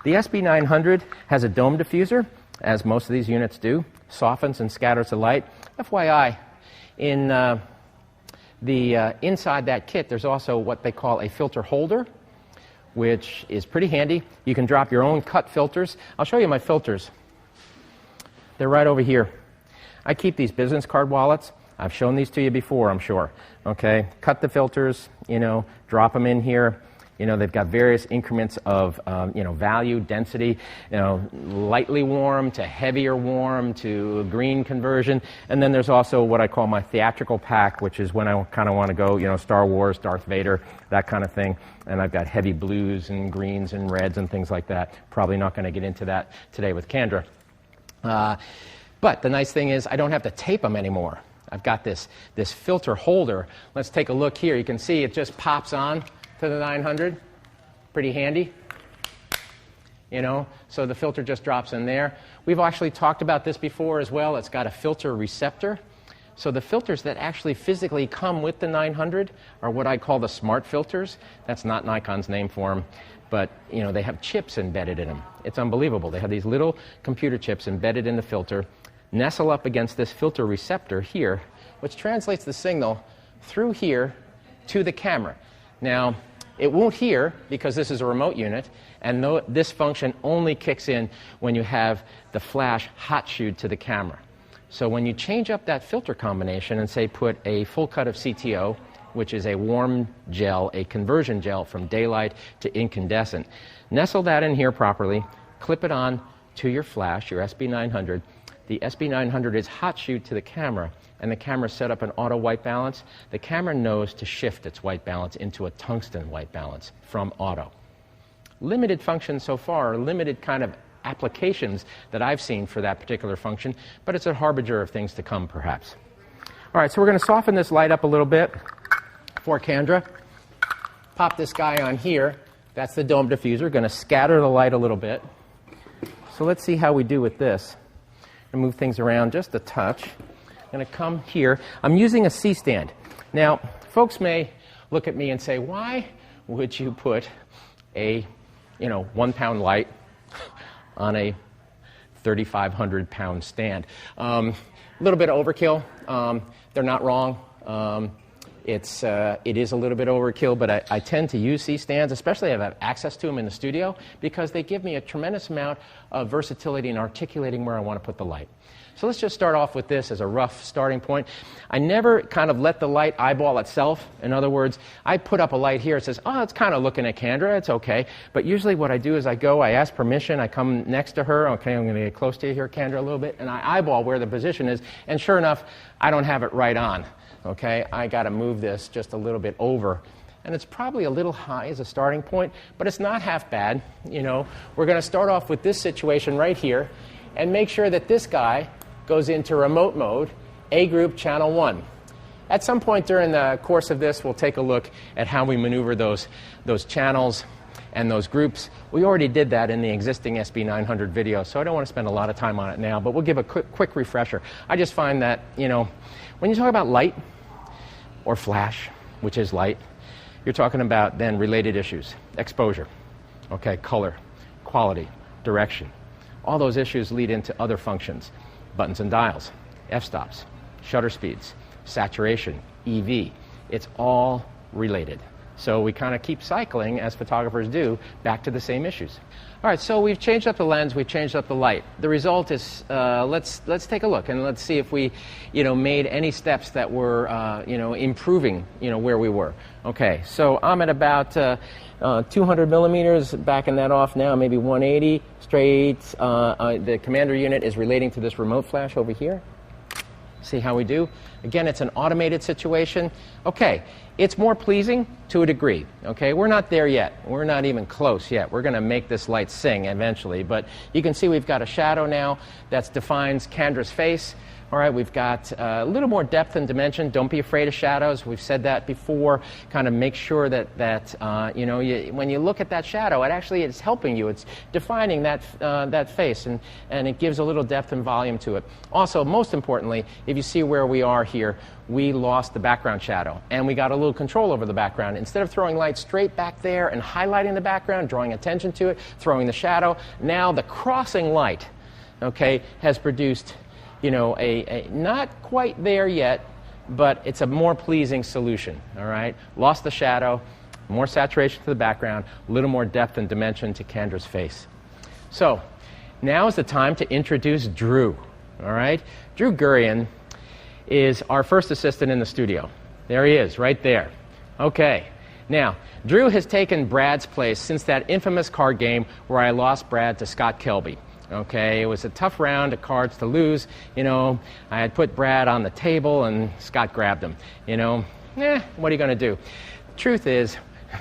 The SB900 has a dome diffuser, as most of these units do, softens and scatters the light. FYI, in inside that kit, there's also what they call a filter holder, which is pretty handy. You can drop your own cut filters. I'll show you my filters. They're right over here. I keep these business card wallets. I've shown these to you before, I'm sure. Okay, cut the filters, drop them in here. They've got various increments of, value, density, lightly warm to heavier warm to green conversion. And then there's also what I call my theatrical pack, which is when I kind of want to go, Star Wars, Darth Vader, that kind of thing. And I've got heavy blues and greens and reds and things like that. Probably not going to get into that today with Candra. But the nice thing is I don't have to tape them anymore. I've got this filter holder. Let's take a look here. You can see it just pops on to the 900. Pretty handy. So the filter just drops in there. We've actually talked about this before as well. It's got a filter receptor. So the filters that actually physically come with the 900 are what I call the smart filters. That's not Nikon's name for them. But, they have chips embedded in them. It's unbelievable. They have these little computer chips embedded in the filter, nestle up against this filter receptor here, which translates the signal through here to the camera. Now, it won't hear because this is a remote unit, and this function only kicks in when you have the flash hot shoot to the camera. So when you change up that filter combination and say put a full cut of CTO, which is a warm gel, a conversion gel from daylight to incandescent, nestle that in here properly, clip it on to your flash, your SB900. The SB900 is hot shoot to the camera, and the camera set up an auto white balance. The camera knows to shift its white balance into a tungsten white balance from auto. Limited functions so far, limited kind of applications that I've seen for that particular function, but it's a harbinger of things to come perhaps. All right, so we're going to soften this light up a little bit for Candra. Pop this guy on here. That's the dome diffuser. Going to scatter the light a little bit. So let's see how we do with this. And move things around just a touch. I'm going to come here. I'm using a C-stand. Now, folks may look at me and say, why would you put a 1-pound light on a 3,500-pound stand? A little bit of overkill. They're not wrong. It is a little bit overkill, but I tend to use C-stands, especially if I have access to them in the studio, because they give me a tremendous amount of versatility in articulating where I want to put the light. So let's just start off with this as a rough starting point. I never kind of let the light eyeball itself. In other words, I put up a light here. It says, oh, it's kind of looking at Candra. It's okay. But usually what I do is I ask permission. I come next to her. Okay, I'm going to get close to you here, Candra, a little bit. And I eyeball where the position is. And sure enough, I don't have it right on. Okay, I got to move this just a little bit over. And it's probably a little high as a starting point, but it's not half bad. We're going to start off with this situation right here and make sure that this guy goes into remote mode, A group channel 1. At some point during the course of this, we'll take a look at how we maneuver those channels and those groups. We already did that in the existing SB900 video, so I don't want to spend a lot of time on it now, but we'll give a quick refresher. I just find that, when you talk about light or flash, which is light, you're talking about then related issues. Exposure, okay, color, quality, direction. All those issues lead into other functions. Buttons and dials, f-stops, shutter speeds, saturation, EV. It's all related. So we kind of keep cycling, as photographers do, back to the same issues. All right, so we've changed up the lens, we've changed up the light. The result is, let's take a look and let's see if we, made any steps that were, improving, where we were. Okay, so I'm at about 200 millimeters, backing that off now, maybe 180 straight. The commander unit is relating to this remote flash over here. See how we do? Again, it's an automated situation. Okay, it's more pleasing to a degree. Okay, we're not there yet. We're not even close yet. We're going to make this light sing eventually. But you can see we've got a shadow now that defines Candra's face. All right, we've got a little more depth and dimension. Don't be afraid of shadows. We've said that before. Kind of make sure that when you look at that shadow, it actually is helping you. It's defining that face, and it gives a little depth and volume to it. Also, most importantly, if you see where we are here, we lost the background shadow, and we got a little control over the background. Instead of throwing light straight back there and highlighting the background, drawing attention to it, throwing the shadow, now the crossing light, okay, has produced, you know, a not quite there yet, but it's a more pleasing solution, all right? Lost the shadow, more saturation to the background, a little more depth and dimension to Kendra's face. So now is the time to introduce Drew, all right? Drew Gurian is our first assistant in the studio. There he is, right there. Okay, now, Drew has taken Brad's place since that infamous card game where I lost Brad to Scott Kelby. Okay, it was a tough round of cards to lose. You know, I had put Brad on the table and Scott grabbed him. You know, what are you going to do? Truth is,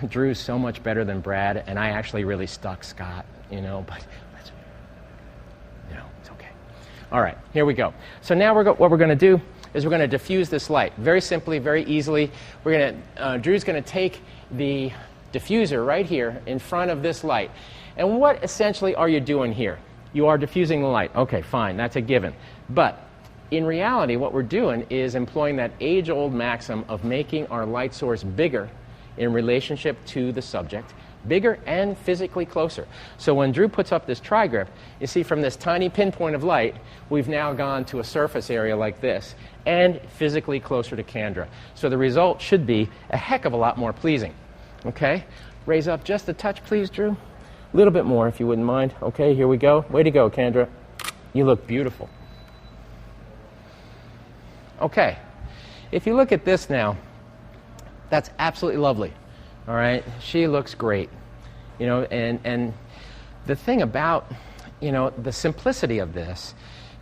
Drew's so much better than Brad, and I actually really stuck Scott, you know, but you know, it's okay. All right, here we go. So now what we're going to do is we're going to diffuse this light very simply, very easily. Drew's going to take the diffuser right here in front of this light. And what essentially are you doing here? You are diffusing the light. Okay, fine, that's a given. But in reality, what we're doing is employing that age-old maxim of making our light source bigger in relationship to the subject, bigger and physically closer. So when Drew puts up this tri-grip, you see from this tiny pinpoint of light, we've now gone to a surface area like this and physically closer to Kendra. So the result should be a heck of a lot more pleasing. Okay? Raise up just a touch, please, Drew. A little bit more, if you wouldn't mind. Okay, here we go. Way to go, Kendra. You look beautiful. Okay. If you look at this now, that's absolutely lovely. All right? She looks great. You know, and the thing about, you know, the simplicity of this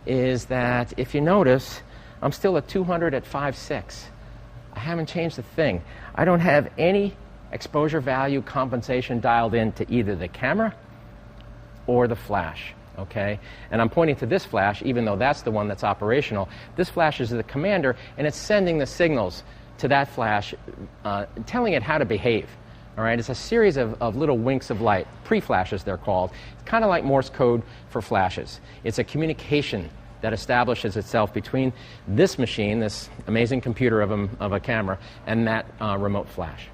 is that if you notice, I'm still at 200 at 5.6. I haven't changed a thing. I don't have any exposure value compensation dialed in to either the camera or the flash, okay? And I'm pointing to this flash, even though that's the one that's operational. This flash is the commander, and it's sending the signals to that flash, telling it how to behave, all right? It's a series of little winks of light, pre-flashes they're called. It's kind of like Morse code for flashes. It's a communication that establishes itself between this machine, this amazing computer of a camera, and that remote flash.